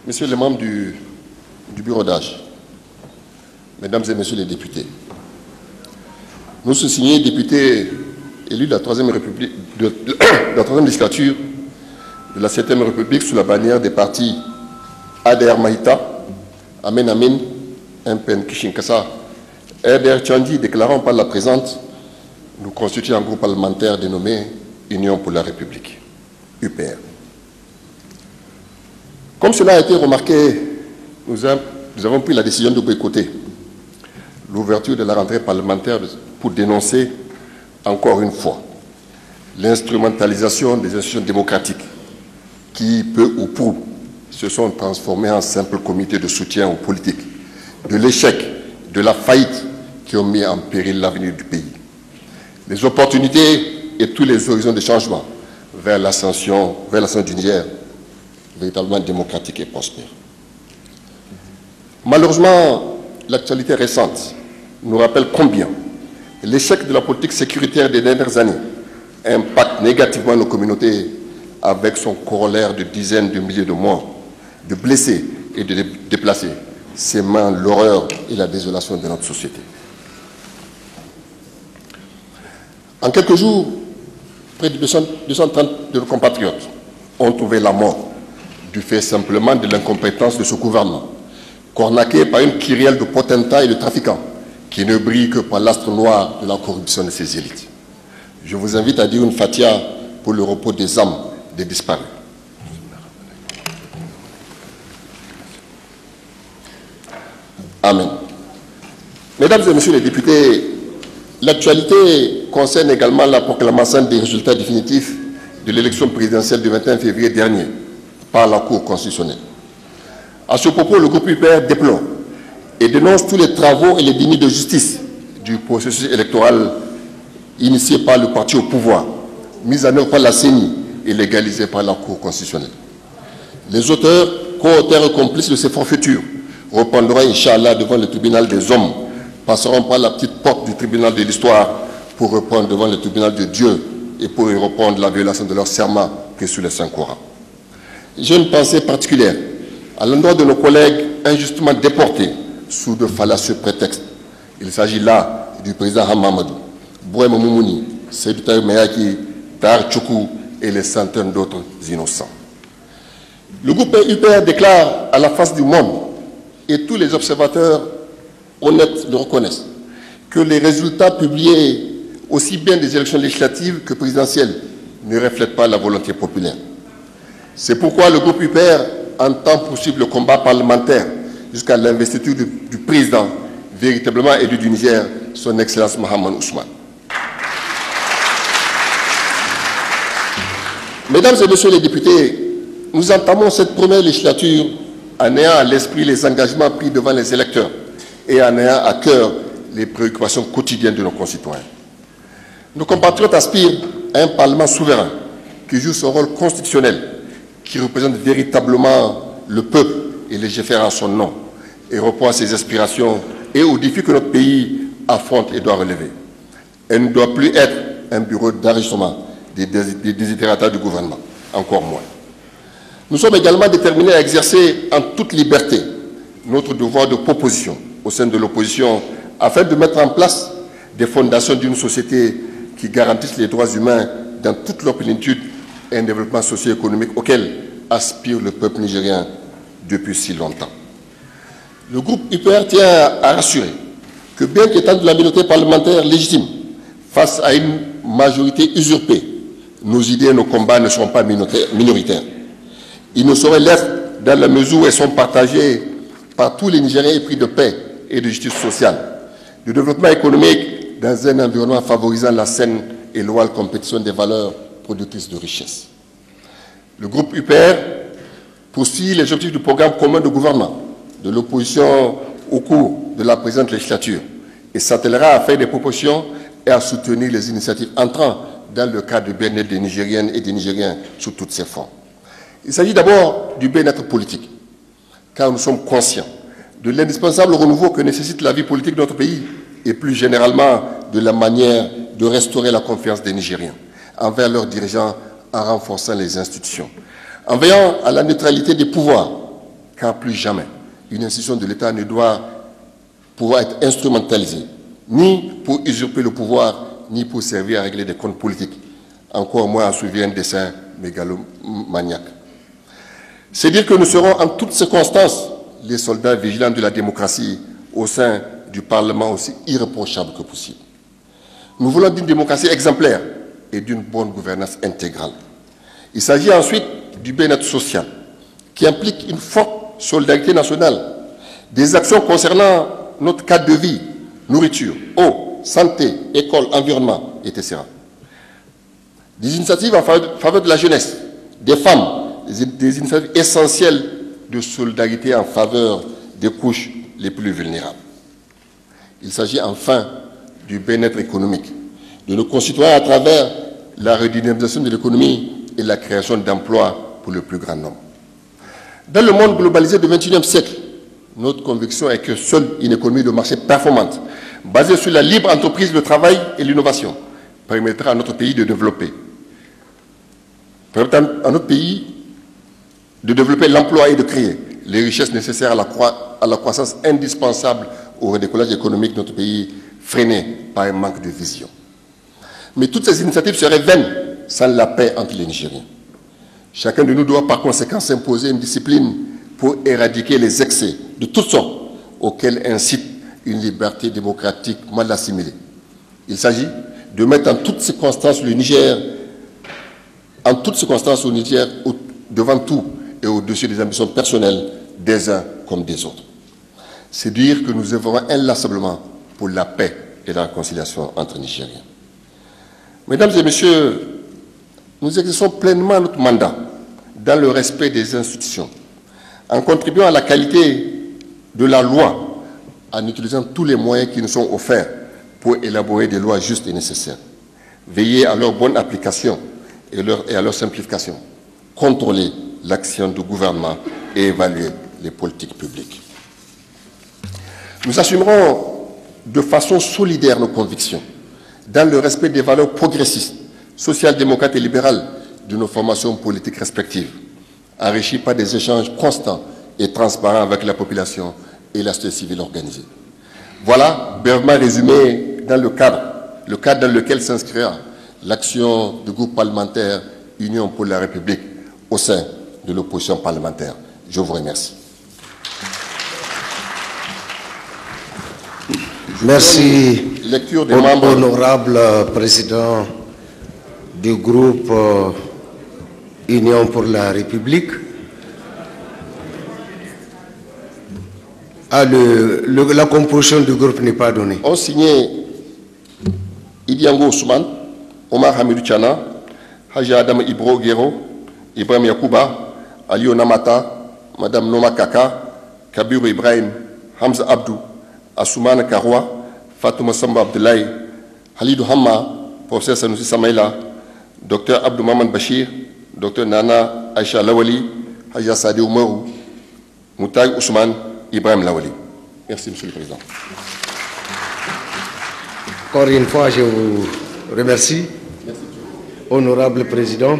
Messieurs les membres du bureau d'âge, Mesdames et Messieurs les députés, nous sommes signés députés élus de la 3e République, de la 3e législature de la 7e République sous la bannière des partis Ader Mahita, Amen Amen, Mpen Kishinkasa, Eder Tchandi, déclarant par la présente, nous constituons un groupe parlementaire dénommé Union pour la République, UPR. Comme cela a été remarqué, nous avons pris la décision de boycotter l'ouverture de la rentrée parlementaire pour dénoncer encore une fois l'instrumentalisation des institutions démocratiques qui, peu ou prou, se sont transformées en simples comités de soutien aux politiques, de l'échec, de la faillite qui ont mis en péril l'avenir du pays. Les opportunités et tous les horizons de changement vers l'ascension du Niger, véritablement démocratique et prospère. Malheureusement, l'actualité récente nous rappelle combien l'échec de la politique sécuritaire des dernières années impacte négativement nos communautés avec son corollaire de dizaines de milliers de morts, de blessés et de déplacés, sémant l'horreur et la désolation de notre société. En quelques jours, près de 230 de nos compatriotes ont trouvé la mort du fait simplement de l'incompétence de ce gouvernement, cornaqué par une kyrielle de potentats et de trafiquants qui ne brille que par l'astre noir de la corruption de ses élites. Je vous invite à dire une fatia pour le repos des âmes des disparus. Amen. Mesdames et Messieurs les députés, l'actualité concerne également la proclamation des résultats définitifs de l'élection présidentielle du 21 février dernier par la Cour constitutionnelle. À ce propos, le groupe UPR déplore et dénonce tous les travaux et les dénis de justice du processus électoral initié par le parti au pouvoir, mis en œuvre par la CENI et légalisé par la Cour constitutionnelle. Les auteurs, co-auteurs et complices de ces forfaitures reprendront, Inch'Allah, devant le tribunal des hommes, passeront par la petite porte du tribunal de l'histoire pour reprendre devant le tribunal de Dieu et pour y reprendre la violation de leur serment que sur le Saint-Coran. J'ai une pensée particulière à l'endroit de nos collègues injustement déportés sous de fallacieux prétextes. Il s'agit là du président Hamamadou, Boué Moumouni, Seydou Taïb Meyaki, Tahar Tchoukou et les centaines d'autres innocents. Le groupe UPR déclare à la face du monde, et tous les observateurs honnêtes le reconnaissent, que les résultats publiés aussi bien des élections législatives que présidentielles ne reflètent pas la volonté populaire. C'est pourquoi le groupe UPR entend poursuivre le combat parlementaire jusqu'à l'investiture du président véritablement élu du Niger, son Excellence Mohamed Ousmane. Mesdames et Messieurs les députés, nous entamons cette première législature en ayant à l'esprit les engagements pris devant les électeurs et en ayant à cœur les préoccupations quotidiennes de nos concitoyens. Nos compatriotes aspirent à un Parlement souverain qui joue son rôle constitutionnel, qui représente véritablement le peuple et légifère en son nom et répond à ses aspirations et aux défis que notre pays affronte et doit relever. Elle ne doit plus être un bureau d'enregistrement des desiderata du gouvernement, encore moins. Nous sommes également déterminés à exercer en toute liberté notre devoir de proposition au sein de l'opposition afin de mettre en place des fondations d'une société qui garantisse les droits humains dans toute leur plénitude et un développement socio-économique auquel aspire le peuple nigérien depuis si longtemps. Le groupe UPR tient à rassurer que bien qu'étant de la minorité parlementaire légitime face à une majorité usurpée, nos idées et nos combats ne seront pas minoritaires. Ils ne sauraient l'être dans la mesure où elles sont partagées par tous les Nigériens épris de paix et de justice sociale, de développement économique dans un environnement favorisant la saine et loyale compétition des valeurs productrices de richesse. Le groupe UPR poursuit les objectifs du programme commun de gouvernement de l'opposition au cours de la présente législature et s'attellera à faire des propositions et à soutenir les initiatives entrant dans le cadre du bien-être des Nigériennes et des Nigériens sous toutes ses formes. Il s'agit d'abord du bien-être politique, car nous sommes conscients de l'indispensable renouveau que nécessite la vie politique de notre pays et plus généralement de la manière de restaurer la confiance des Nigériens envers leurs dirigeants en renforçant les institutions, en veillant à la neutralité des pouvoirs car plus jamais, une institution de l'État ne doit pouvoir être instrumentalisée, ni pour usurper le pouvoir, ni pour servir à régler des comptes politiques, encore moins à suivre un dessein mégalomaniaque. C'est dire que nous serons en toutes circonstances les soldats vigilants de la démocratie au sein du Parlement aussi irréprochable que possible. Nous voulons d'une démocratie exemplaire et d'une bonne gouvernance intégrale. Il s'agit ensuite du bien-être social, qui implique une forte solidarité nationale, des actions concernant notre cadre de vie, nourriture, eau, santé, école, environnement, etc. Des initiatives en faveur de la jeunesse, des femmes, des initiatives essentielles de solidarité en faveur des couches les plus vulnérables. Il s'agit enfin du bien-être économique de nos concitoyens à travers la redynamisation de l'économie et la création d'emplois pour le plus grand nombre. Dans le monde globalisé du XXIe siècle, notre conviction est que seule une économie de marché performante, basée sur la libre entreprise, le travail et l'innovation, permettra à notre pays de développer. Permettra à notre pays de développer l'emploi et de créer les richesses nécessaires à la croissance indispensable au redécollage économique de notre pays, freiné par un manque de vision. Mais toutes ces initiatives seraient vaines sans la paix entre les Nigériens. Chacun de nous doit par conséquent s'imposer une discipline pour éradiquer les excès de toutes sortes auxquels incite une liberté démocratique mal assimilée. Il s'agit de mettre en toutes circonstances le Niger, devant tout et au-dessus des ambitions personnelles des uns comme des autres. C'est dire que nous œuvrons inlassablement pour la paix et la réconciliation entre Nigériens. Mesdames et messieurs, nous exerçons pleinement notre mandat dans le respect des institutions, en contribuant à la qualité de la loi, en utilisant tous les moyens qui nous sont offerts pour élaborer des lois justes et nécessaires, veiller à leur bonne application et à leur simplification, contrôler l'action du gouvernement et évaluer les politiques publiques. Nous assumerons de façon solidaire nos convictions, dans le respect des valeurs progressistes, social-démocrates et libérales de nos formations politiques respectives, enrichies par des échanges constants et transparents avec la population et la société civile organisée. Voilà brièvement résumé dans le cadre dans lequel s'inscrira l'action du groupe parlementaire Union pour la République au sein de l'opposition parlementaire. Je vous remercie. Merci, lecture des membres. Honorable président du groupe Union pour la République. Ah, la composition du groupe n'est pas donnée. Ont signé Idiango Ousmane, Omar Hamidou Tchana, Haji Adam Ibro Guero, Ibrahim Yakouba, Aliou Namata, Madame Noma Kaka, Kabiru Ibrahim, Hamza Abdou, Assoumane Karoua, Fatouma Samba Abdoulaye, Halidou Hamma, Professeur Sanoussi Samaïla, Dr Abdou Maman Bachir, Dr Nana Aïcha Lawali, Haja Sadi Oumarou, Moutag Ousmane, Ibrahim Lawali. Merci, Monsieur le Président. Encore une fois, je vous remercie, Honorable Président.